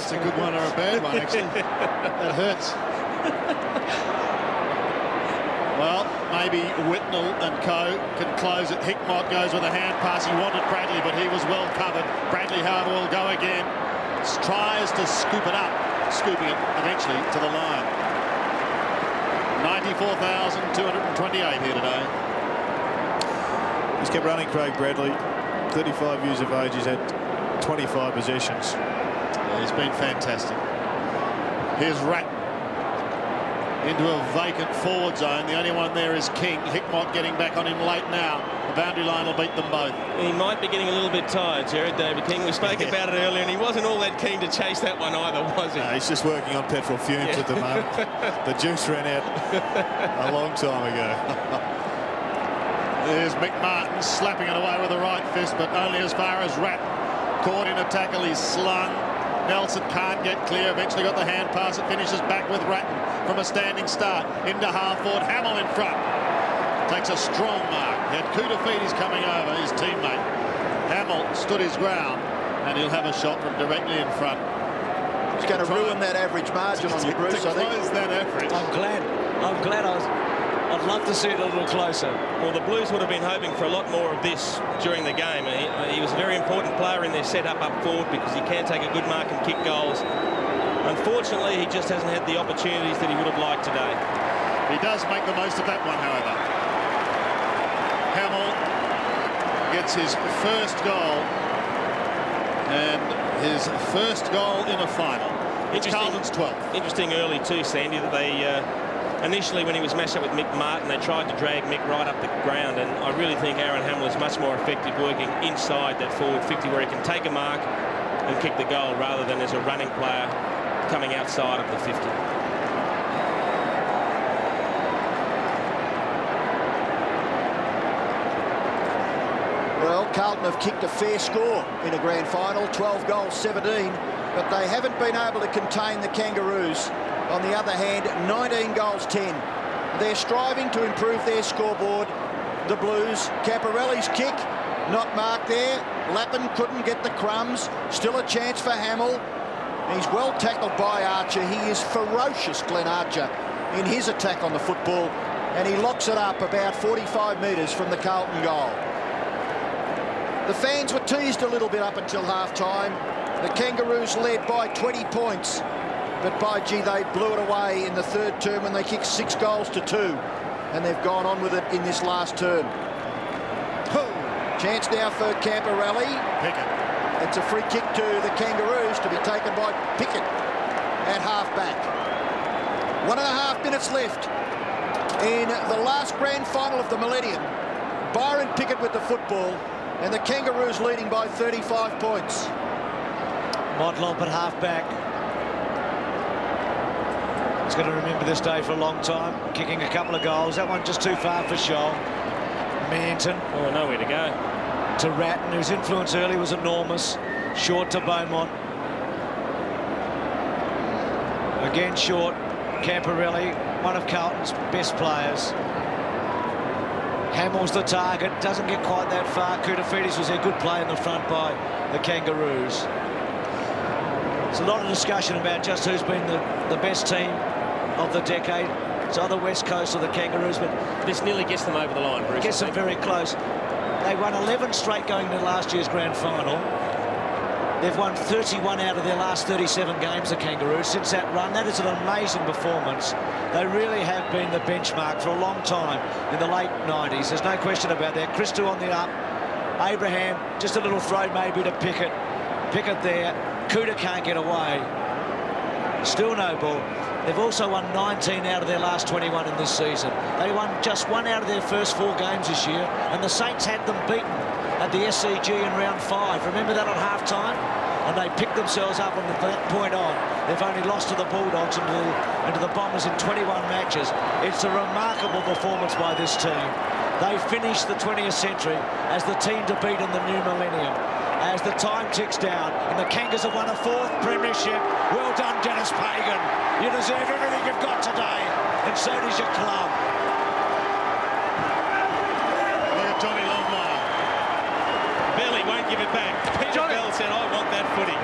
That's a good one or a bad one, actually. That hurts. Well, maybe Whitnell and co can close it. Hickmott goes with a hand pass. He wanted Bradley, but he was well covered. Bradley, however, will go again. Tries to scoop it up, scooping it eventually to the line. 94,228 here today. He's kept running, Craig Bradley. 35 years of age. He's had 25 possessions. Yeah, he's been fantastic. Here's Ratton into a vacant forward zone. The only one there is King. Hickmott getting back on him late now. The boundary line will beat them both. He might be getting a little bit tired, Jared, David King. We spoke about it earlier, and he wasn't all that keen to chase that one either, was he? No, he's just working on petrol fumes at the moment. The juice ran out a long time ago. There's McMartin slapping it away with the right fist, but only as far as Ratton. Caught in a tackle, he's slung. Nelson can't get clear. Eventually got the hand pass. It finishes back with Ratton from a standing start into half forward. Hamill in front. Takes a strong mark. He had Koutafidis coming over, his teammate. Hamill stood his ground, and he'll have a shot from directly in front. It's going to ruin that average margin on you, Bruce. To close that average. I'm glad I'd love to see it a little closer. Well, the Blues would have been hoping for a lot more of this during the game. He was a very important player in their setup up forward because he can take a good mark and kick goals. Unfortunately, he just hasn't had the opportunities that he would have liked today. He does make the most of that one, however. Hamill gets his first goal, and his first goal in a final. It's Carlton's 12th. Interesting early too, Sandy, that they initially, when he was matched up with Mick Martin, they tried to drag Mick right up the ground, and I really think Aaron Hamill is much more effective working inside that forward 50 where he can take a mark and kick the goal rather than as a running player coming outside of the 50. Well, Carlton have kicked a fair score in a grand final, 12 goals, 17, but they haven't been able to contain the Kangaroos. On the other hand, 19 goals, 10. They're striving to improve their scoreboard. The Blues, Caporelli's kick, not marked there. Lappin couldn't get the crumbs. Still a chance for Hamill. He's well tackled by Archer. He is ferocious, Glenn Archer, in his attack on the football, and he locks it up about 45 metres from the Carlton goal. The fans were teased a little bit up until half-time. The Kangaroos led by 20 points. But by gee, they blew it away in the third term when they kicked 6 goals to 2. And they've gone on with it in this last term. Chance now for Camporelli. Pickett. It's a free kick to the Kangaroos to be taken by Pickett at half-back. 1.5 minutes left in the last grand final of the millennium. Byron Pickett with the football, and the Kangaroos leading by 35 points. Modlop at half-back. He's going to remember this day for a long time, kicking a couple of goals. That one just too far for Scholl. Manton. Oh, nowhere to go. To Ratton, whose influence early was enormous. Short to Beaumont. Again short. Camporelli, one of Carlton's best players. Hamill's the target, doesn't get quite that far. Koutafidis was a good play in the front by the Kangaroos. There's a lot of discussion about just who's been the best team of the decade. It's either West Coast or the Kangaroos, but this nearly gets them over the line, Bruce. Gets them very close. They won 11 straight going to last year's grand final. They've won 31 out of their last 37 games, the Kangaroos, since that run. That is an amazing performance. They really have been the benchmark for a long time in the late 90s. There's no question about that. Christou on the up. Abraham, just a little throw maybe to Pickett. Pickett there. Kuta can't get away. Still no ball. They've also won 19 out of their last 21 in this season. They won just 1 out of their first 4 games this year, and the Saints had them beaten at the SCG in round 5. Remember that on half-time? And they picked themselves up, and from that point on, they've only lost to the Bulldogs and to the Bombers in 21 matches. It's a remarkable performance by this team. They finished the 20th century as the team to beat in the new millennium. As the time ticks down, and the Kangas have won a 4th premiership. Well done, Dennis Pagan. You deserve everything you've got today, and so does your club. Look at Johnny Longmire. Belly won't give it back. Peter Bell said, I want that footy.